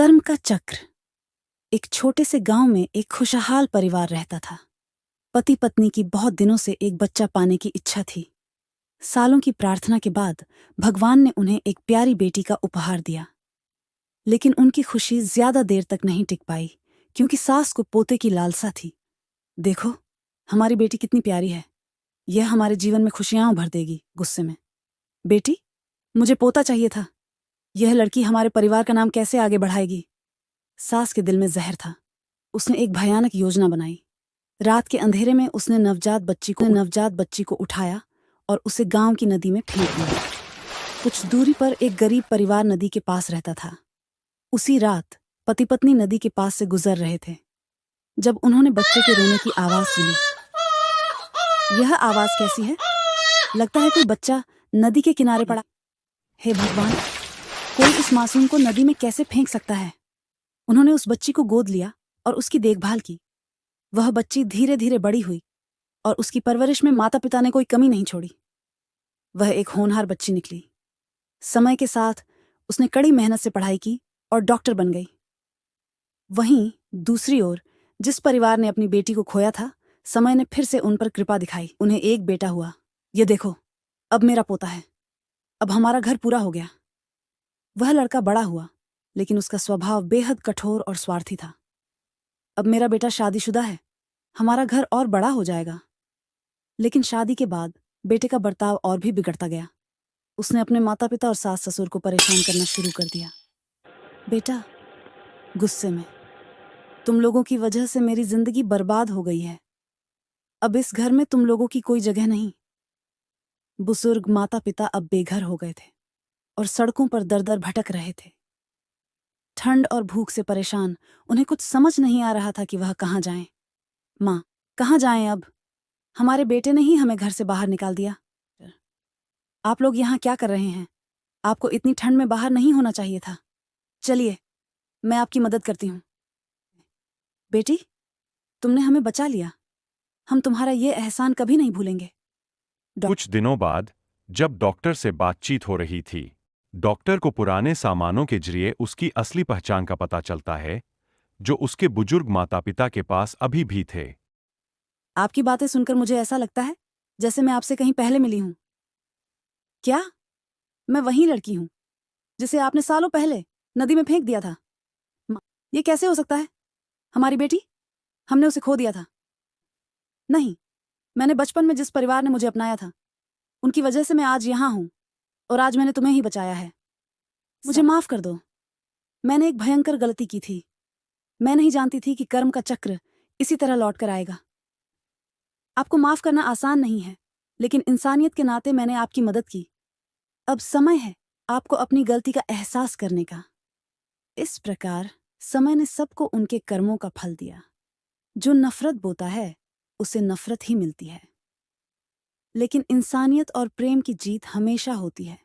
कर्म का चक्र। एक छोटे से गांव में एक खुशहाल परिवार रहता था। पति पत्नी की बहुत दिनों से एक बच्चा पाने की इच्छा थी। सालों की प्रार्थना के बाद भगवान ने उन्हें एक प्यारी बेटी का उपहार दिया। लेकिन उनकी खुशी ज्यादा देर तक नहीं टिक पाई, क्योंकि सास को पोते की लालसा थी। देखो, हमारी बेटी कितनी प्यारी है, यह हमारे जीवन में खुशियां भर देगी। गुस्से में, बेटी, मुझे पोता चाहिए था। यह लड़की हमारे परिवार का नाम कैसे आगे बढ़ाएगी। सास के दिल में जहर था। उसने एक भयानक योजना बनाई। रात के अंधेरे में उसने नवजात बच्ची को उठाया और उसे गांव की नदी में फेंक दिया। कुछ दूरी पर एक गरीब परिवार नदी के पास रहता था। उसी रात पति पत्नी नदी के पास से गुजर रहे थे, जब उन्होंने बच्चे के रोने की आवाज सुनी। यह आवाज कैसी है? लगता है कोई बच्चा नदी के किनारे पड़ा। हे भगवान, कोई इस मासूम को नदी में कैसे फेंक सकता है? उन्होंने उस बच्ची को गोद लिया और उसकी देखभाल की। वह बच्ची धीरे धीरे बड़ी हुई और उसकी परवरिश में माता पिता ने कोई कमी नहीं छोड़ी। वह एक होनहार बच्ची निकली। समय के साथ उसने कड़ी मेहनत से पढ़ाई की और डॉक्टर बन गई। वहीं दूसरी ओर जिस परिवार ने अपनी बेटी को खोया था, समय ने फिर से उन पर कृपा दिखाई। उन्हें एक बेटा हुआ। ये देखो, अब मेरा पोता है। अब हमारा घर पूरा हो गया। वह लड़का बड़ा हुआ, लेकिन उसका स्वभाव बेहद कठोर और स्वार्थी था। अब मेरा बेटा शादीशुदा है, हमारा घर और बड़ा हो जाएगा। लेकिन शादी के बाद बेटे का बर्ताव और भी बिगड़ता गया। उसने अपने माता पिता और सास ससुर को परेशान करना शुरू कर दिया। बेटा, गुस्से में, तुम लोगों की वजह से मेरी जिंदगी बर्बाद हो गई है। अब इस घर में तुम लोगों की कोई जगह नहीं। बुजुर्ग माता पिता अब बेघर हो गए थे और सड़कों पर दर दर भटक रहे थे। ठंड और भूख से परेशान उन्हें कुछ समझ नहीं आ रहा था कि वह कहाँ जाएं। माँ, कहाँ जाएं अब? हमारे बेटे ने ही हमें घर से बाहर निकाल दिया। आप लोग यहाँ क्या कर रहे हैं? आपको इतनी ठंड में बाहर नहीं होना चाहिए था। चलिए, मैं आपकी मदद करती हूँ। बेटी, तुमने हमें बचा लिया। हम तुम्हारा ये एहसान कभी नहीं भूलेंगे। कुछ दिनों बाद जब डॉक्टर से बातचीत हो रही थी, डॉक्टर को पुराने सामानों के जरिए उसकी असली पहचान का पता चलता है, जो उसके बुजुर्ग माता पिता के पास अभी भी थे। आपकी बातें सुनकर मुझे ऐसा लगता है जैसे मैं आपसे कहीं पहले मिली हूँ। क्या मैं वही लड़की हूँ जिसे आपने सालों पहले नदी में फेंक दिया था? माँ, ये कैसे हो सकता है? हमारी बेटी, हमने उसे खो दिया था। नहीं, मैंने बचपन में जिस परिवार ने मुझे अपनाया था, उनकी वजह से मैं आज यहाँ हूँ, और आज मैंने तुम्हें ही बचाया है। मुझे माफ कर दो। मैंने एक भयंकर गलती की थी। मैं नहीं जानती थी कि कर्म का चक्र इसी तरह लौट कर आएगा। आपको माफ करना आसान नहीं है, लेकिन इंसानियत के नाते मैंने आपकी मदद की। अब समय है आपको अपनी गलती का एहसास करने का। इस प्रकार समय ने सबको उनके कर्मों का फल दिया। जो नफरत बोता है, उसे नफरत ही मिलती है। लेकिन इंसानियत और प्रेम की जीत हमेशा होती है।